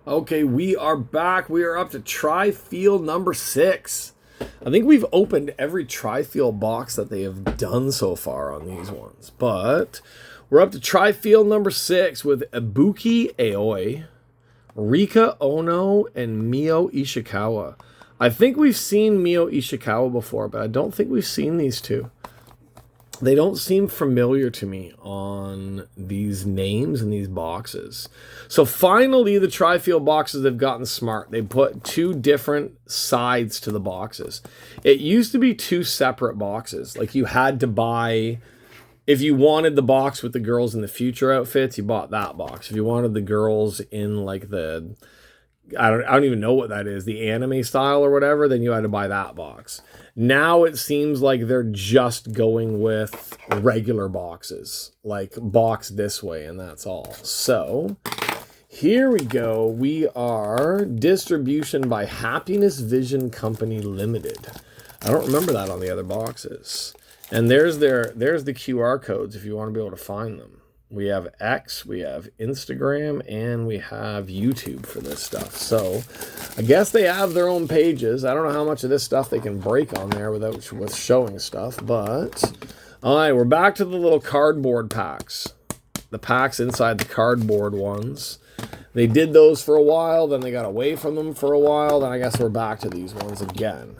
Okay, we are back. We are up to Trifille number 6. I think we've opened every Trifille box that they have done so far on these ones. But we're up to Trifille number 6 with Ibuki Aoi, Rikka Ono, and Mio Ishikawa. I think we've seen Mio Ishikawa before, but I don't think we've seen these two. They don't seem familiar to me on these names and these boxes. So finally, the Trifille boxes have gotten smart. They put 2 different sides to the boxes. It used to be 2 separate boxes. Like you had to buy, if you wanted the box with the girls in the future outfits, you bought that box. If you wanted the girls in like the, I don't even know what that is, the anime style or whatever, then you had to buy that box. Now it seems like they're just going with regular boxes, like box this way, and that's all. So here we go. We are distribution by Happiness Vision Company Limited. I don't remember that on the other boxes. And there's the QR codes if you want to be able to find them. We have X, we have Instagram, and we have YouTube for this stuff. So I guess they have their own pages. I don't know how much of this stuff they can break on there with showing stuff, but all right, we're back to the little cardboard packs. The packs inside the cardboard ones. They did those for a while, then they got away from them for a while, then I guess we're back to these ones again.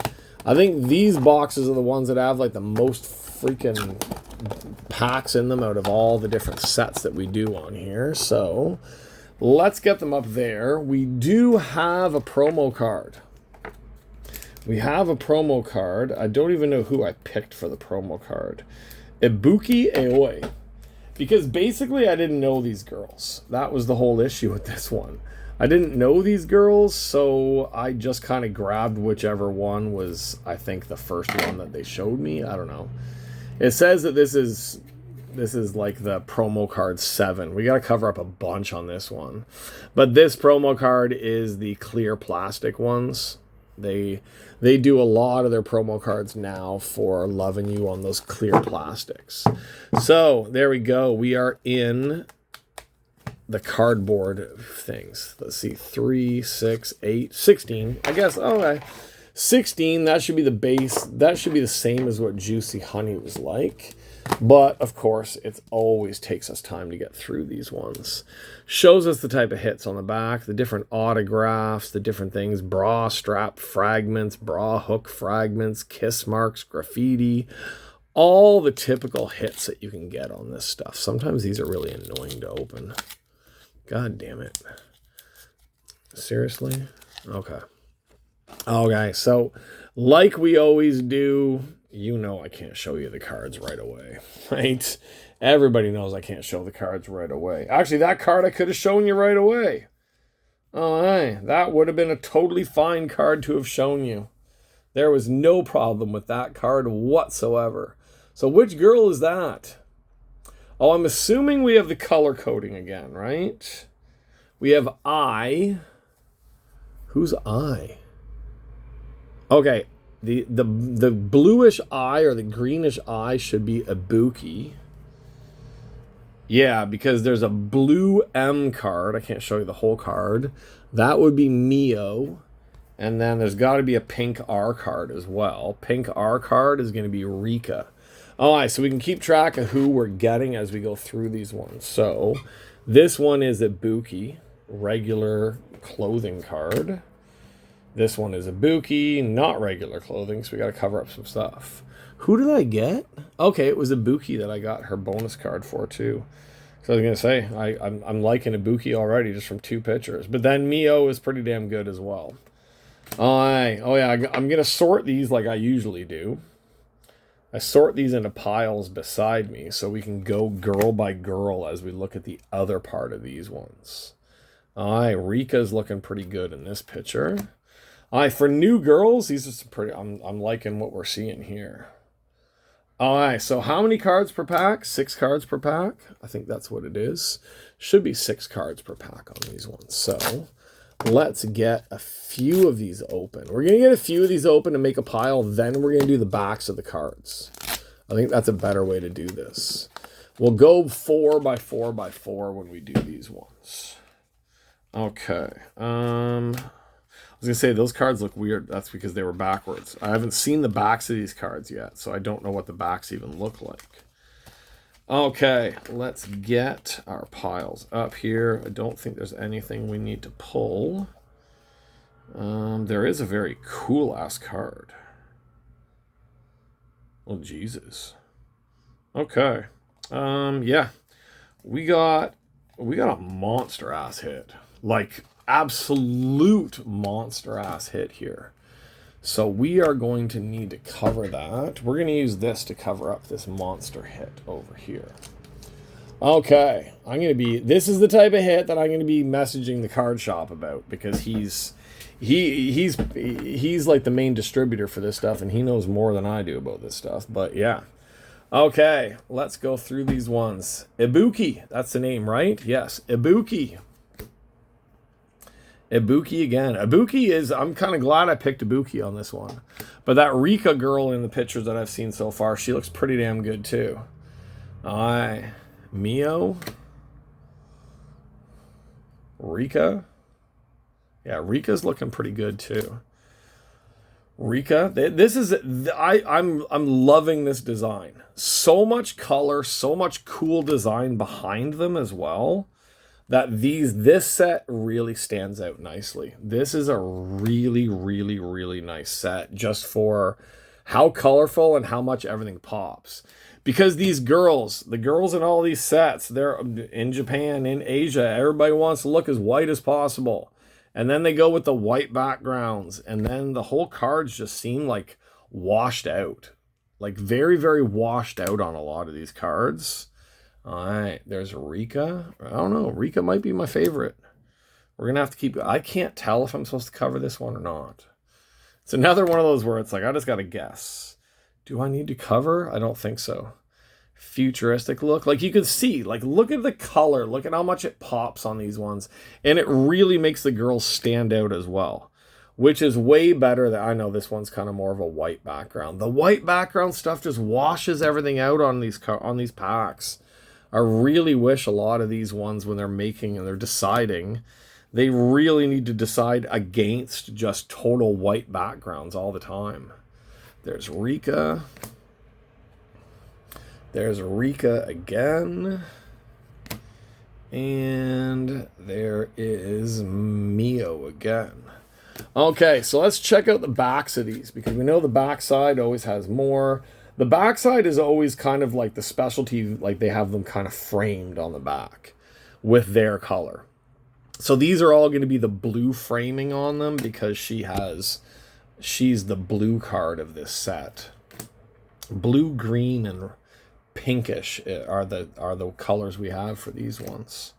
I think these boxes are the ones that have like the most freaking packs in them out of all the different sets that we do on here. So let's get them up there. We do have a promo card. We have a promo card. I don't even know who I picked for the promo card. Ibuki Aoi. Because basically I didn't know these girls. That was the whole issue with this one. I didn't know these girls, so I just kind of grabbed whichever one was, I think, the first one that they showed me. I don't know. It says that this is like the promo card 7. We got to cover up a bunch on this one. But this promo card is the clear plastic ones. They do a lot of their promo cards now for Lovin' You on those clear plastics. So there we go. We are in the cardboard things. Let's see, 3, 6, 8, 16. I guess, okay. 16, that should be the base. That should be the same as what Juicy Honey was like. But, of course, it always takes us time to get through these ones. Shows us the type of hits on the back, the different autographs, the different things, bra strap fragments, bra hook fragments, kiss marks, graffiti, all the typical hits that you can get on this stuff. Sometimes these are really annoying to open. God damn it. Seriously? Okay. Okay, so like we always do, you know I can't show you the cards right away, right? Everybody knows I can't show the cards right away. Actually, that card I could have shown you right away. Oh, hey, that would have been a totally fine card to have shown you. There was no problem with that card whatsoever. So which girl is that? Oh, I'm assuming we have the color coding again, right? We have I. Who's I? Okay, the bluish eye or the greenish eye should be Ibuki. Yeah, because there's a blue M card. I can't show you the whole card. That would be Mio. And then there's got to be a pink R card as well. Pink R card is going to be Rikka. All right, so we can keep track of who we're getting as we go through these ones. So this one is Ibuki, regular clothing card. This one is Ibuki, not regular clothing, so we got to cover up some stuff. Who did I get? Okay, it was Ibuki that I got her bonus card for, too. So I was going to say, I'm liking Ibuki already just from 2 pictures. But then Mio is pretty damn good as well. Oh, yeah, I'm going to sort these like I usually do. I sort these into piles beside me so we can go girl by girl as we look at the other part of these ones. All right, Rikka's looking pretty good in this picture. All right, for new girls, these are some pretty. I'm liking what we're seeing here. All right, so how many cards per pack? 6 cards per pack. I think that's what it is. Should be 6 cards per pack on these ones. So let's get a few of these open. We're going to get a few of these open and make a pile. Then we're going to do the backs of the cards. I think that's a better way to do this. We'll go 4 by 4 by 4 when we do these ones. Okay. I was gonna say those cards look weird. That's because they were backwards. I haven't seen the backs of these cards yet, so I don't know what the backs even look like. Okay, let's get our piles up here. I don't think there's anything we need to pull. There is a very cool ass card. Oh Jesus. Okay. Yeah. We got a monster ass hit. Like absolute monster ass hit here. So we are going to need to cover that. We're going to use this to cover up this monster hit over here. Okay, this is the type of hit that I'm going to be messaging the card shop about, because he's like the main distributor for this stuff, and he knows more than I do about this stuff. But yeah. Okay, let's go through these ones. Ibuki, that's the name, right? Yes, Ibuki. Ibuki again. Ibuki is, I'm kind of glad I picked Ibuki on this one. But that Rikka girl in the pictures that I've seen so far, she looks pretty damn good too. Alright. Mio. Rikka. Yeah, Rikka's looking pretty good too. Rikka, this is, I'm loving this design. So much color, so much cool design behind them as well, that this set really stands out nicely. This is a really, really, really nice set, just for how colorful and how much everything pops. Because these girls, the girls in all these sets, they're in Japan, in Asia, everybody wants to look as white as possible. And then they go with the white backgrounds, and then the whole cards just seem like washed out. Like very, very washed out on a lot of these cards. All right, there's Rikka. I don't know, Rikka might be my favorite. We're going to have to keep, I can't tell if I'm supposed to cover this one or not. It's another one of those where it's like, I just got to guess. Do I need to cover? I don't think so. Futuristic look. Like you can see, like look at the color. Look at how much it pops on these ones. And it really makes the girls stand out as well. Which is way better than, I know this one's kind of more of a white background. The white background stuff just washes everything out on these packs. I really wish a lot of these ones, when they're making and they're deciding, they really need to decide against just total white backgrounds all the time. There's Rikka. There's Rikka again. And there is Mio again. Okay, so let's check out the backs of these, because we know the backside always has more. The backside is always kind of like the specialty, like they have them kind of framed on the back with their color. So these are all going to be the blue framing on them, because she's the blue card of this set. Blue, green, and pinkish are the colors we have for these ones.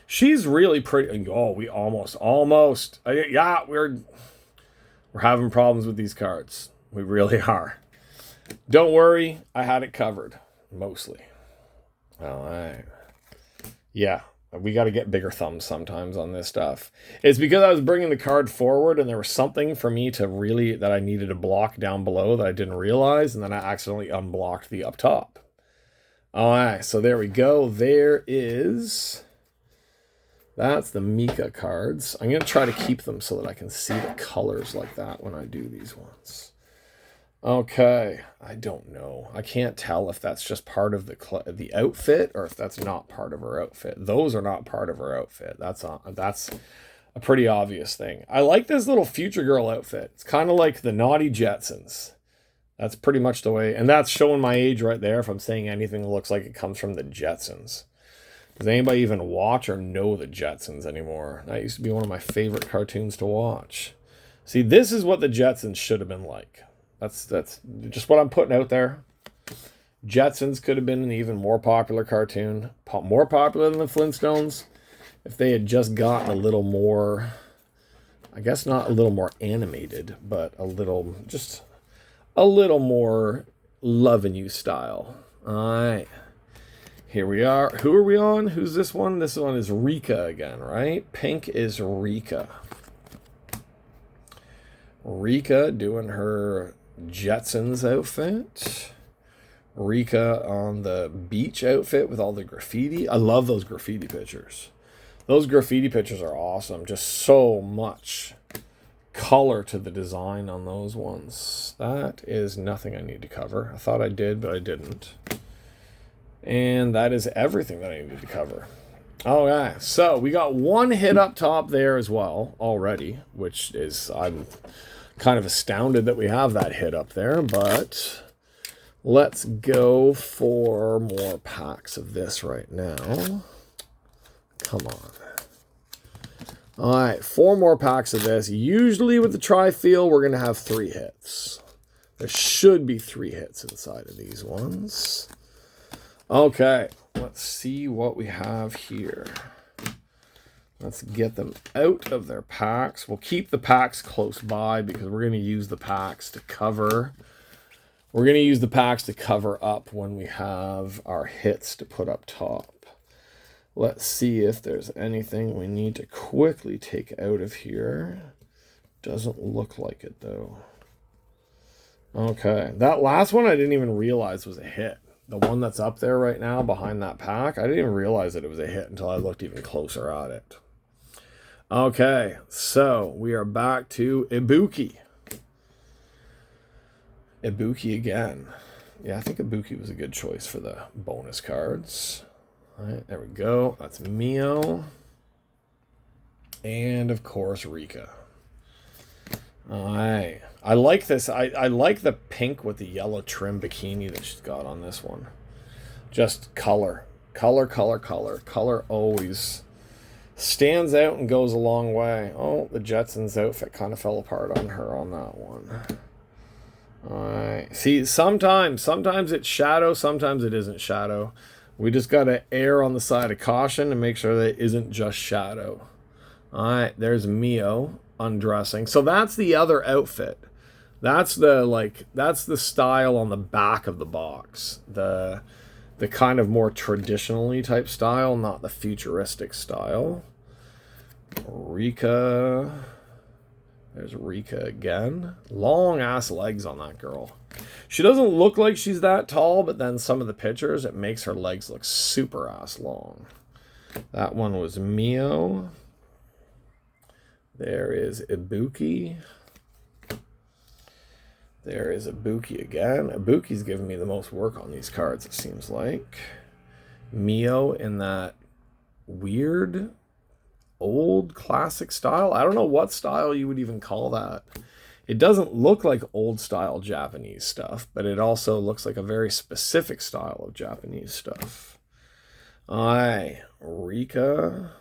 She's really pretty. Oh, we almost. Yeah, we're having problems with these cards. We really are. Don't worry, I had it covered mostly. All right. Yeah, we got to get bigger thumbs sometimes on this stuff. It's because I was bringing the card forward, and there was something for me that I needed to block down below that I didn't realize, and then I accidentally unblocked the up top. All right, so there we go. That's the Mika cards. I'm going to try to keep them so that I can see the colors like that when I do these ones. Okay, I don't know. I can't tell if that's just part of the outfit, or if that's not part of her outfit. Those are not part of her outfit. That's a pretty obvious thing. I like this little future girl outfit. It's kind of like the Naughty Jetsons. That's pretty much the way, and that's showing my age right there if I'm saying anything that looks like it comes from the Jetsons. Does anybody even watch or know the Jetsons anymore? That used to be one of my favorite cartoons to watch. See, this is what the Jetsons should have been like. That's just what I'm putting out there. Jetsons could have been an even more popular cartoon. More popular than the Flintstones. If they had just gotten a little more, I guess not a little more animated, but a little more Lovin' You style. Alright. Here we are. Who are we on? Who's this one? This one is Rikka again, right? Pink is Rikka. Rikka doing her Jetsons outfit. Rikka on the beach outfit with all the graffiti. I love those graffiti pictures. Those graffiti pictures are awesome. Just so much color to the design on those ones. That is nothing I need to cover. I thought I did, but I didn't. And that is everything that I needed to cover. Okay, so we got one hit up top there as well already, which is, I'm kind of astounded that we have that hit up there, but let's go for more packs of this right now. Come on. All right, 4 more packs of this. Usually with the Trifille, we're going to have 3 hits. There should be 3 hits inside of these ones. Okay, let's see what we have here. Let's get them out of their packs. We'll keep the packs close by because we're going to use the packs to cover. We're going to use the packs to cover up when we have our hits to put up top. Let's see if there's anything we need to quickly take out of here. Doesn't look like it, though. Okay, that last one I didn't even realize was a hit. The one that's up there right now behind that pack, I didn't even realize that it was a hit until I looked even closer at it. Okay, so we are back to Ibuki. Ibuki again. Yeah, I think Ibuki was a good choice for the bonus cards. All right, there we go. That's Mio. And, of course, Rikka. All right. I like this. I like the pink with the yellow trim bikini that she's got on this one. Just color. Color, color, color. Color always stands out and goes a long way. Oh, the Jetsons outfit kind of fell apart on her on that one. All right. See, sometimes it's shadow, sometimes it isn't shadow. We just got to err on the side of caution and make sure that it isn't just shadow. All right, there's Mio undressing. So that's the other outfit. That's the style on the back of the box. The kind of more traditionally type style, not the futuristic style. Rikka. There's Rikka again. Long ass legs on that girl. She doesn't look like she's that tall, but then some of the pictures, it makes her legs look super ass long. That one was Mio. There is Ibuki. There is Ibuki again. Ibuki's giving me the most work on these cards, it seems like. Mio in that weird, old, classic style. I don't know what style you would even call that. It doesn't look like old style Japanese stuff, but it also looks like a very specific style of Japanese stuff. Aye, Rikka.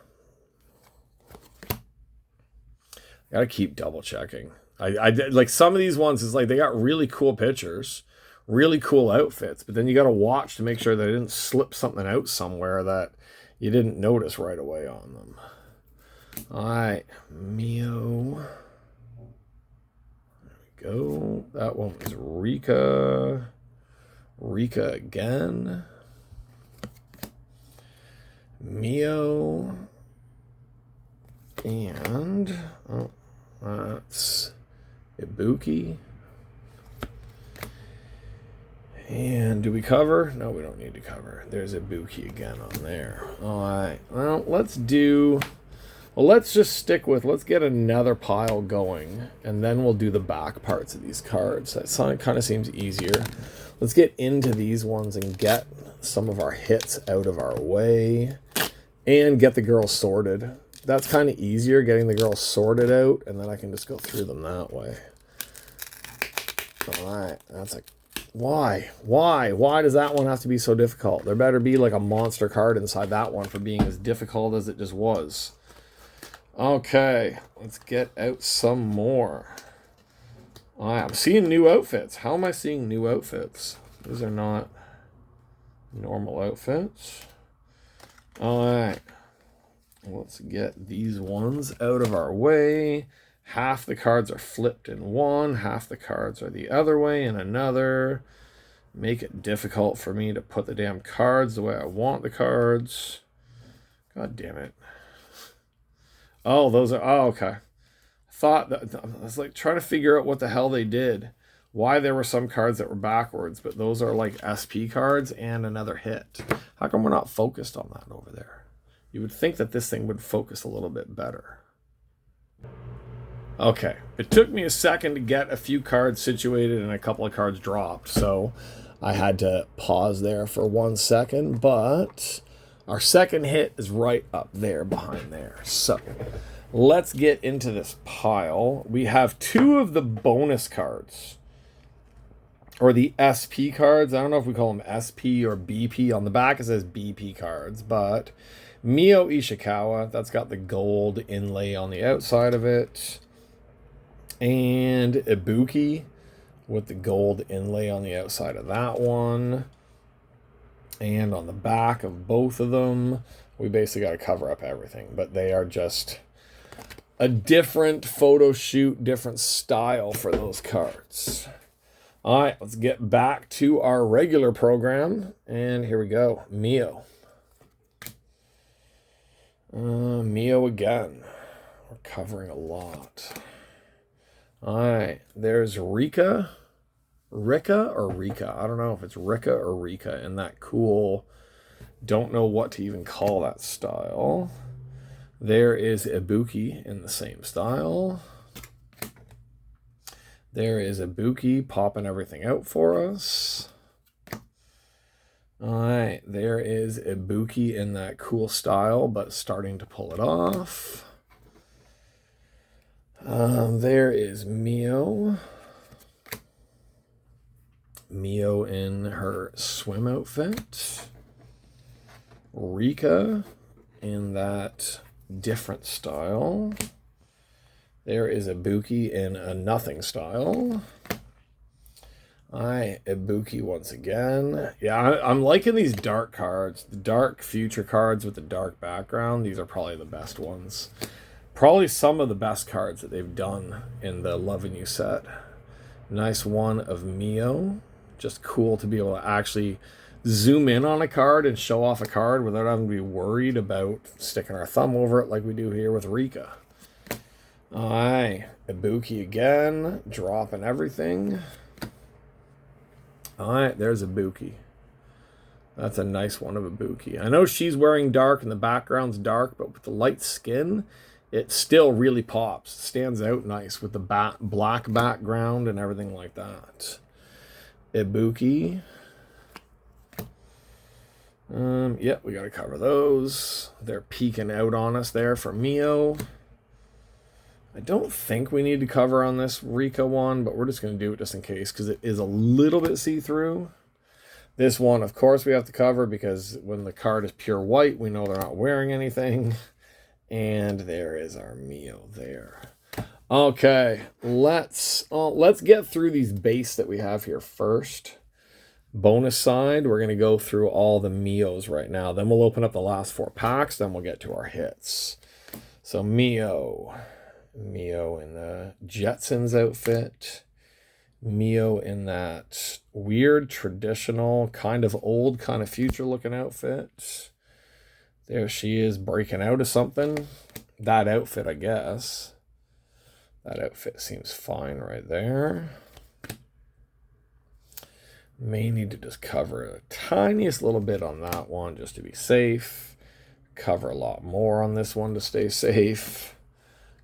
Gotta keep double checking. I like some of these ones is like they got really cool pictures, really cool outfits, but then you gotta watch to make sure they didn't slip something out somewhere that you didn't notice right away on them. Alright, Mio. There we go. That one was Rikka. Rikka again. Mio. And that's Ibuki. And do we cover? No, we don't need to cover. There's Ibuki again on there. All right. Well, let's just stick with, let's get another pile going, and then we'll do the back parts of these cards. That kind of seems easier. Let's get into these ones and get some of our hits out of our way and get the girls sorted. That's kind of easier, getting the girls sorted out, and then I can just go through them that way. All right, that's a... Why? Why does that one have to be so difficult? There better be like a monster card inside that one for being as difficult as it just was. Okay, let's get out some more. All right, I'm seeing new outfits. How am I seeing new outfits? These are not normal outfits. All right. Let's get these ones out of our way. Half the cards are flipped in one. Half the cards are the other way in another. Make it difficult for me to put the damn cards the way I want the cards. God damn it. Oh, those are... Oh, okay. I thought that... I was like trying to figure out what the hell they did. Why there were some cards that were backwards, but those are like SP cards and another hit. How come we're not focused on that over there? You would think that this thing would focus a little bit better. Okay, it took me a second to get a few cards situated and a couple of cards dropped, so I had to pause there for 1 second, but our second hit is right up there behind there. So let's get into this pile. We have 2 of the bonus cards, or the SP cards. I don't know if we call them SP or BP. On the back it says BP cards, but Mio Ishikawa, that's got the gold inlay on the outside of it. And Ibuki with the gold inlay on the outside of that one. And on the back of both of them, we basically got to cover up everything. But they are just a different photo shoot, different style for those cards. All right, let's get back to our regular program. And here we go. Mio. Mio again. We're covering a lot. All right, there's Rikka or Rikka. I don't know if it's Rikka or Rikka in that cool, don't know what to even call that style. There is Ibuki in the same style. There is Ibuki popping everything out for us. All right, there is Ibuki in that cool style, but starting to pull it off. There is Mio. Mio in her swim outfit. Rikka in that different style. There is Ibuki in a nothing style. Ibuki once again. Yeah, I'm liking these dark cards. The dark future cards with the dark background. These are probably the best ones. Probably some of the best cards that they've done in the Lovin set. Nice one of Mio. Just cool to be able to actually zoom in on a card and show off a card without having to be worried about sticking our thumb over it like we do here with Rikka. Ibuki again, dropping everything. Alright, there's Ibuki. That's a nice one of Ibuki. I know she's wearing dark and the background's dark, but with the light skin, it still really pops. It stands out nice with the black background and everything like that. Ibuki. Yep, we got to cover those. They're peeking out on us there for Mio. I don't think we need to cover on this Rikka one, but we're just going to do it just in case because it is a little bit see-through. This one, of course, we have to cover because when the card is pure white, we know they're not wearing anything. And there is our Mio there. Okay, let's get through these base that we have here first. Bonus side, we're going to go through all the Mios right now. Then we'll open up the last 4 packs. Then we'll get to our hits. So Mio in the Jetsons outfit. Mio in that weird, traditional, kind of old, kind of future looking outfit. There she is breaking out of something. That outfit, I guess. That outfit seems fine right there. May need to just cover a tiniest little bit on that one just to be safe. Cover a lot more on this one to stay safe.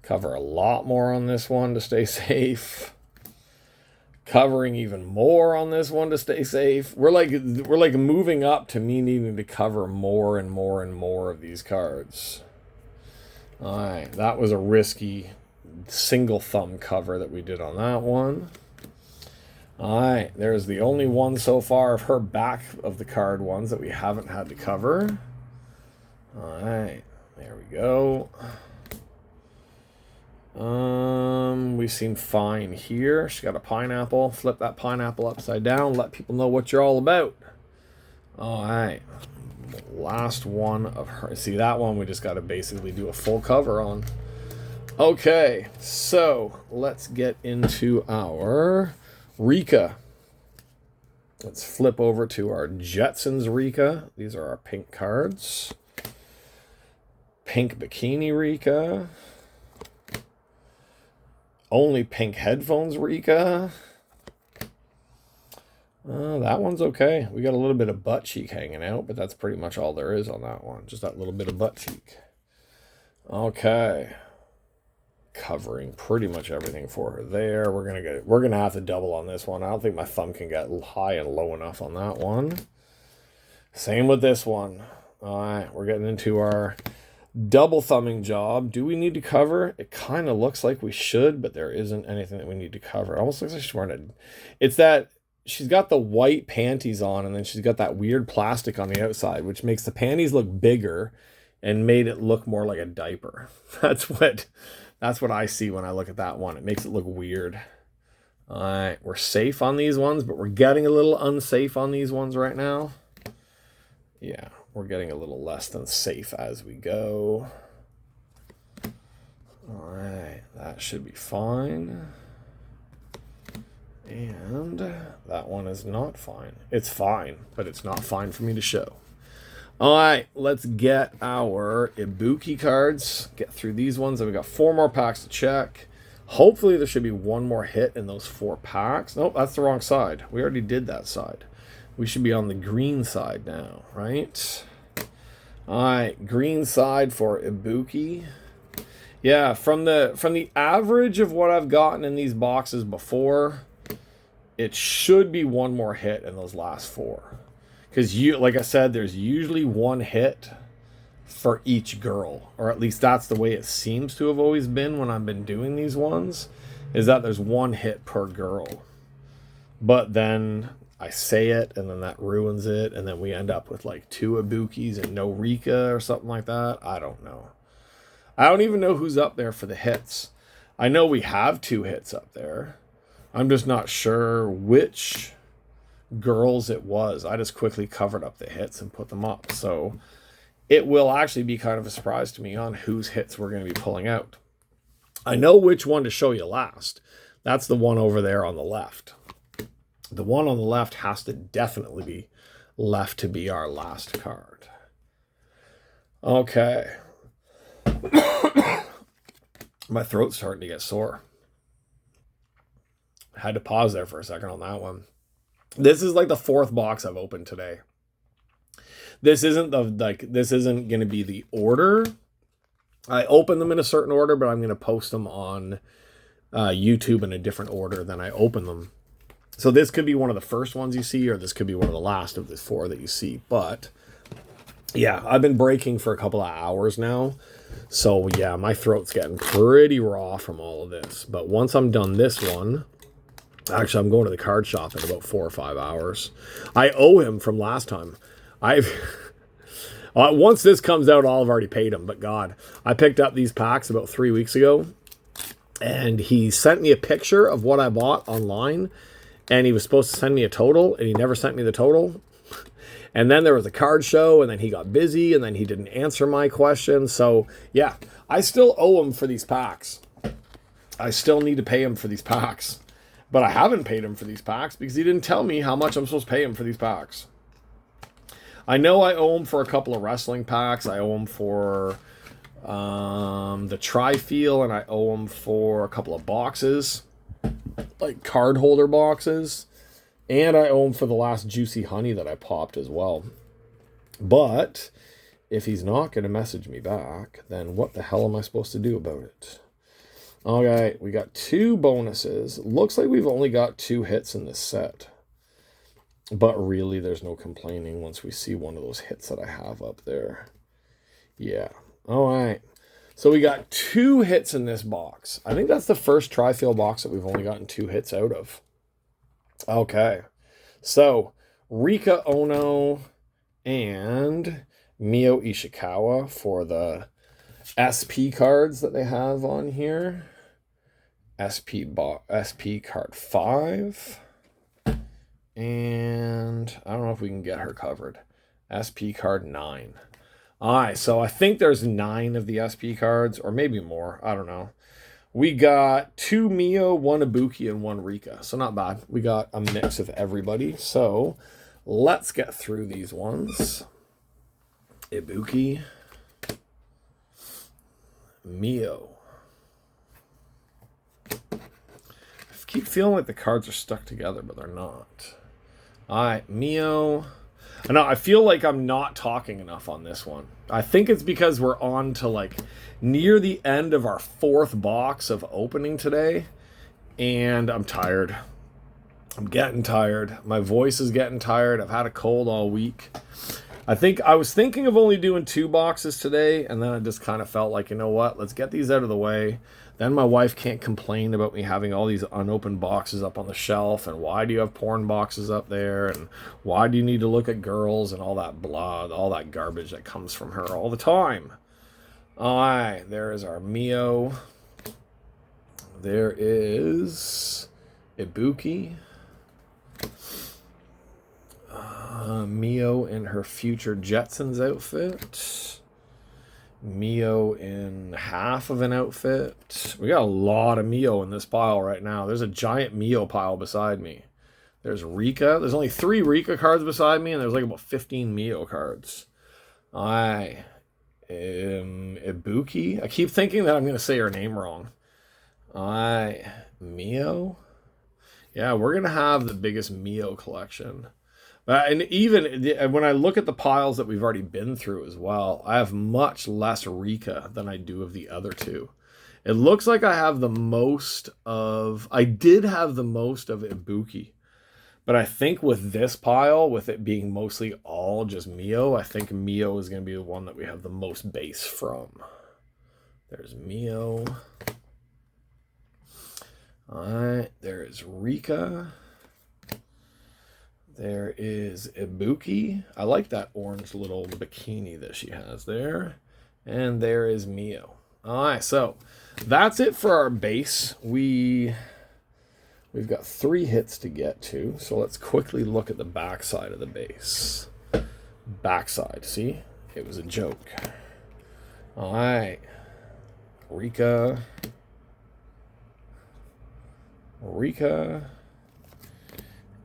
Cover a lot more on this one to stay safe. Covering even more on this one to stay safe. We're like moving up to me needing to cover more and more and more of these cards. All right, that was a risky single thumb cover that we did on that one. All right, there's the only one so far of her back of the card ones that we haven't had to cover. All right, there we go. We seem fine here. She's got a pineapple. Flip that pineapple upside down. Let people know what you're all about. All right. Last one of her. See, that one we just got to basically do a full cover on. Okay, so let's get into our Rikka. Let's flip over to our Jetsons Rikka. These are our pink cards. Pink bikini Rikka. Only pink headphones Rikka. That one's okay. We got a little bit of butt cheek hanging out, but that's pretty much all there is on that one. Just that little bit of butt cheek. Okay. Covering pretty much everything for her there. We're gonna have to double on this one. I don't think my thumb can get high and low enough on that one. Same with this one. All right, we're getting into our double thumbing job. Do we need to cover? It kind of looks like we should, but there isn't anything that we need to cover. It almost looks like she's wearing a... It's that she's got the white panties on, and then she's got that weird plastic on the outside, which makes the panties look bigger and made it look more like a diaper. That's what I see when I look at that one. It makes it look weird. All right, we're safe on these ones, but we're getting a little unsafe on these ones right now. Yeah, we're getting a little less than safe as we go. All right, that should be fine. And that one is not fine. It's fine, but it's not fine for me to show. All right, let's get our Ibuki cards. Get through these ones. And we got 4 more packs to check. Hopefully there should be one more hit in those 4 packs. Nope, that's the wrong side. We already did that side. We should be on the green side now, right? All right, green side for Ibuki. Yeah, from the average of what I've gotten in these boxes before, it should be one more hit in those last 4. Because like I said, there's usually one hit for each girl, or at least that's the way it seems to have always been when I've been doing these ones, is that there's one hit per girl. But then I say it, and then that ruins it, and then we end up with like 2 Ibukis and no Rikka or something like that. I don't know. I don't even know who's up there for the hits. I know we have 2 hits up there. I'm just not sure which girls it was. I just quickly covered up the hits and put them up. So it will actually be kind of a surprise to me on whose hits we're going to be pulling out. I know which one to show you last. That's the one over there on the left. The one on the left has to definitely be left to be our last card. Okay. My throat's starting to get sore. I had to pause there for a second on that one. This is like the 4th box I've opened today. This isn't going to be the order. I open them in a certain order, but I'm going to post them on YouTube in a different order than I open them. So this could be one of the first ones you see, or this could be one of the last of the 4 that you see. But yeah, I've been breaking for a couple of hours now. So yeah, my throat's getting pretty raw from all of this. But once I'm done this one, actually I'm going to the card shop in about 4 or 5 hours. I owe him from last time. Once this comes out, I'll have already paid him. But God, I picked up these packs about 3 weeks ago, and he sent me a picture of what I bought online. And he was supposed to send me a total, and he never sent me the total. And then there was a card show, and then he got busy, and then he didn't answer my questions. So, yeah, I still owe him for these packs. I still need to pay him for these packs. But I haven't paid him for these packs because he didn't tell me how much I'm supposed to pay him for these packs. I know I owe him for a couple of wrestling packs. I owe him for the Trifille, and I owe him for a couple of boxes, like card holder boxes, and I owe him for the last Juicy Honey that I popped as well. But if he's not going to message me back, then what the hell am I supposed to do about it? Okay, we got 2 bonuses. Looks like we've only got 2 hits in this set. But really, there's no complaining once we see one of those hits that I have up there. Yeah. All right. So we got 2 hits in this box. I think that's the first Trifille box that we've only gotten 2 hits out of. Okay. So, Rikka Ono and Mio Ishikawa for the SP cards that they have on here. SP card 5. And I don't know if we can get her covered. SP card 9. All right, so I think there's 9 of the SP cards, or maybe more. I don't know. We got 2 Mio, 1 Ibuki, and 1 Rikka. So not bad. We got a mix of everybody. So let's get through these ones. Ibuki. Mio. I keep feeling like the cards are stuck together, but they're not. All right, Mio. I know, I feel like I'm not talking enough on this one. I think it's because we're on to like near the end of our 4th box of opening today, and I'm tired. I'm getting tired. My voice is getting tired. I've had a cold all week. I was thinking of only doing 2 boxes today, and then I just kind of felt like, you know what, let's get these out of the way. Then my wife can't complain about me having all these unopened boxes up on the shelf, and why do you have porn boxes up there, and why do you need to look at girls, and all that blah, all that garbage that comes from her all the time. All right, there is our Mio. There is Ibuki. Mio in her future Jetsons outfit. Mio in half of an outfit. We got a lot of Mio in this pile right now. There's a giant Mio pile beside me. There's Rikka. There's only 3 Rikka cards beside me, and there's like about 15 Mio cards. Ibuki. I keep thinking that I'm going to say her name wrong. Mio. Yeah, we're going to have the biggest Mio collection. And even when I look at the piles that we've already been through as well, I have much less Rikka than I do of the other 2. It looks like I have the most of... I did have the most of Ibuki. But I think with this pile, with it being mostly all just Mio, I think Mio is going to be the one that we have the most base from. There's Mio. Alright, there is Rikka. There is Ibuki. I like that orange little bikini that she has there. And there is Mio. Alright, so that's it for our base. We've got 3 hits to get to, so let's quickly look at the backside of the base. Backside, see? It was a joke. Alright. Rikka.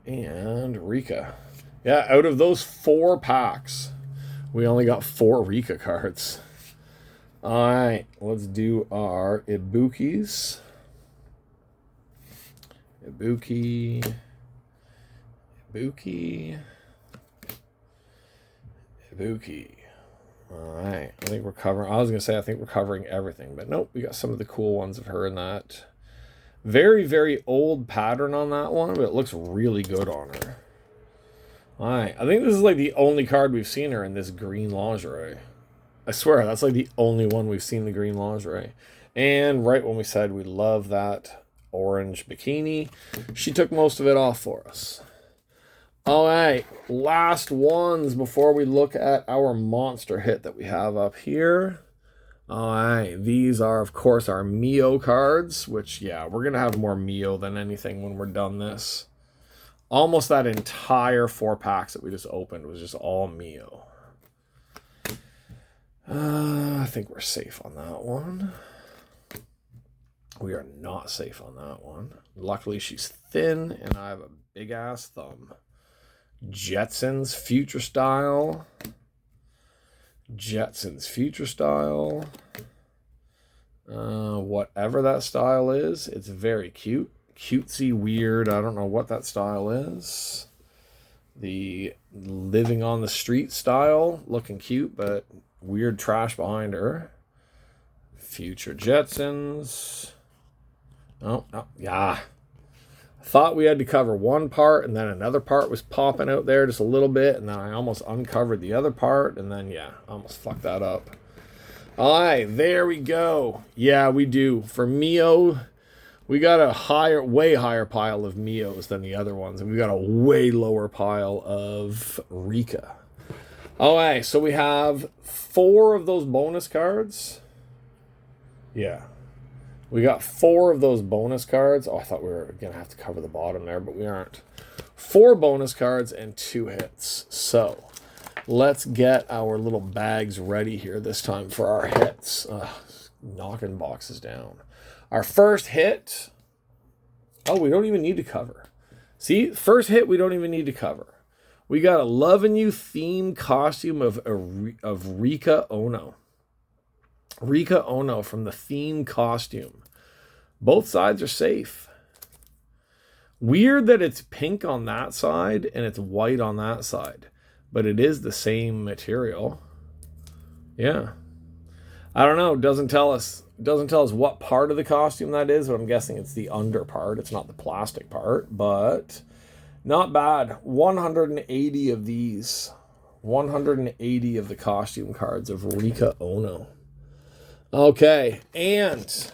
And Rikka. Yeah, out of those 4 packs, we only got 4 Rikka cards. Alright, let's do our Ibukis. Ibuki. Alright, I think we're covering... I was going to say I think we're covering everything, but nope, we got some of the cool ones of her in that. Very, very old pattern on that one, but it looks really good on her. Alright, I think this is like the only card we've seen her in this green lingerie. I swear, that's like the only one we've seen the green lingerie. And right when we said we love that orange bikini, she took most of it off for us. Alright, last ones before we look at our monster hit that we have up here. Alright, these are, of course, our Mio cards, which, yeah, we're going to have more Mio than anything when we're done this. Almost that entire 4 packs that we just opened was just all Mio. I think we're safe on that one. We are not safe on that one. Luckily, she's thin, and I have a big-ass thumb. Jetsons Future Style. Whatever that style is, it's very cute. Cutesy, weird. I don't know what that style is. The living on the street style, looking cute, but weird trash behind her. Future Jetsons. Oh, yeah. I thought we had to cover one part, and then another part was popping out there just a little bit, and then I almost uncovered the other part, and then, yeah, I almost fucked that up. All right, there we go. Yeah, we do. For Mio, we got a way higher pile of Mios than the other ones, and we got a way lower pile of Rikka. All right, so we have 4 of those bonus cards. Yeah. We got 4 of those bonus cards. Oh, I thought we were going to have to cover the bottom there, but we aren't. 4 bonus cards and 2 hits. So, let's get our little bags ready here this time for our hits. Knocking boxes down. Our first hit. Oh, we don't even need to cover. See, first hit we don't even need to cover. We got a Lovin' You themed costume of Rikka Ono. Rikka Ono from the theme costume. Both sides are safe. Weird that it's pink on that side and it's white on that side, but it is the same material. Yeah. I don't know. Doesn't tell us what part of the costume that is, but I'm guessing it's the under part. It's not the plastic part, but not bad. 180 of these. 180 of the costume cards of Rikka Ono. Okay, and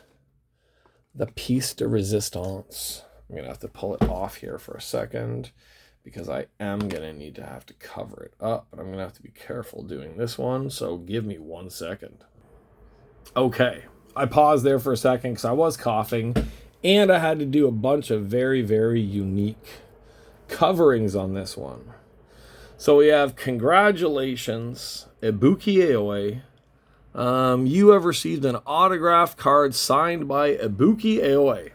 the piece de resistance. I'm going to have to pull it off here for a second because I am going to need to have to cover it up, but I'm going to have to be careful doing this one, so give me 1 second. Okay, I paused there for a second because I was coughing, and I had to do a bunch of very, very unique coverings on this one. So we have congratulations, Ibuki Aoi. You have received an autographed card signed by Ibuki Aoi.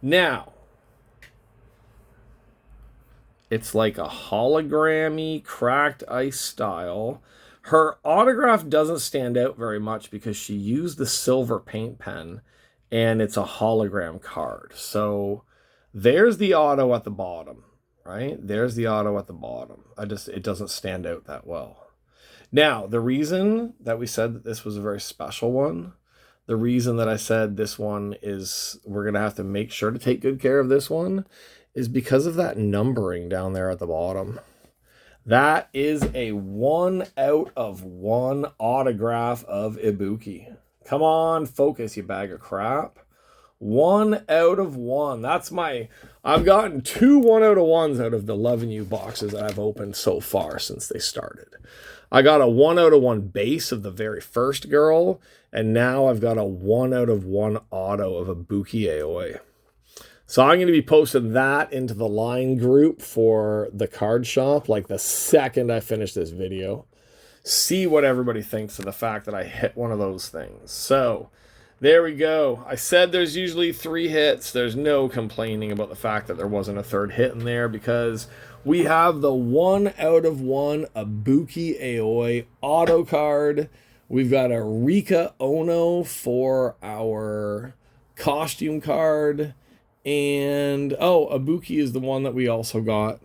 Now, it's like a hologrammy, cracked ice style. Her autograph doesn't stand out very much because she used the silver paint pen, and it's a hologram card. So there's the auto at the bottom, right? There's the auto at the bottom. It doesn't stand out that well. Now, the reason that we said that this was a very special one, the reason that I said this one is we're going to have to make sure to take good care of this one is because of that numbering down there at the bottom. That is a 1 out of 1 autograph of Ibuki. Come on, focus, you bag of crap. 1 out of 1. I've gotten 2 1 out of 1s out of the Lovin You boxes that I've opened so far since they started. I got a 1 out of 1 base of the very first girl, and now I've got a 1 out of 1 auto of Ibuki Aoi. So I'm going to be posting that into the line group for the card shop like the second I finish this video. See what everybody thinks of the fact that I hit one of those things. So there we go. I said there's usually 3 hits. There's no complaining about the fact that there wasn't a 3rd hit in there because we have the 1 out of 1 Ibuki Aoi auto card. We've got a Rikka Ono for our costume card. And, Ibuki is the one that we also got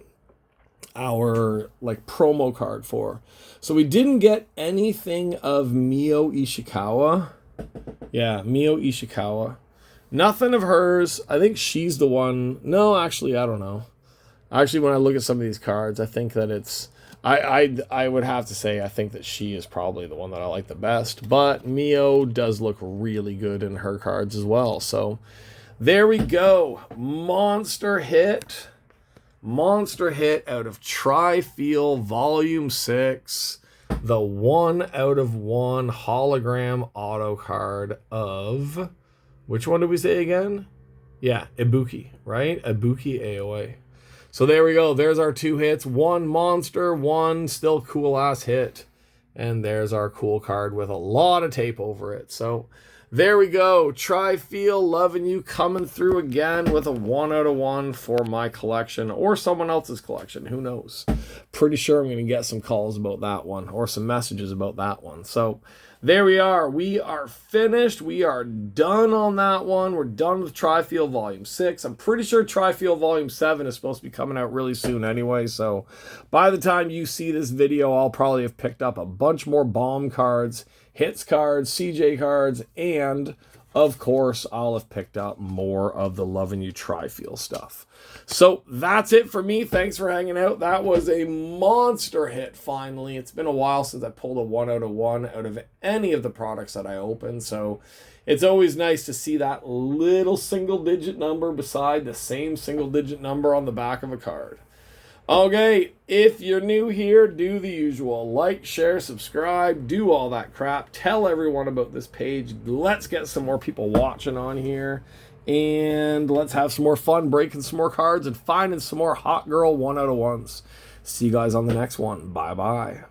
our, promo card for. So we didn't get anything of Mio Ishikawa. Yeah, Mio Ishikawa. Nothing of hers. I think she's the one. No, actually, I don't know. Actually, when I look at some of these cards, I think that it's... I would have to say I think that she is probably the one that I like the best. But Mio does look really good in her cards as well. So... there we go. Monster hit out of Trifille Volume 6. The 1 out of 1 hologram auto card of... which one did we say again? Yeah, Ibuki, right? Ibuki Aoi. So there we go. There's our 2 hits. 1 monster, 1 still cool-ass hit. And there's our cool card with a lot of tape over it. So... there we go. Trifille, Lovin You coming through again with a 1 out of 1 for my collection or someone else's collection. Who knows? Pretty sure I'm going to get some calls about that one or some messages about that one. So there we are. We are finished. We are done on that one. We're done with Trifille Volume 6. I'm pretty sure Trifille Volume 7 is supposed to be coming out really soon anyway. So by the time you see this video, I'll probably have picked up a bunch more bomb cards, hits cards, CJ cards, and of course, I'll have picked up more of the Lovin You Trifille stuff. So that's it for me. Thanks for hanging out. That was a monster hit, finally. It's been a while since I pulled a 1 out of 1 out of any of the products that I opened. So it's always nice to see that little single-digit number beside the same single-digit number on the back of a card. Okay, if you're new here, do the usual. Like, share, subscribe, do all that crap. Tell everyone about this page. Let's get some more people watching on here. And let's have some more fun breaking some more cards and finding some more hot girl 1 out of 1s. See you guys on the next one. Bye-bye.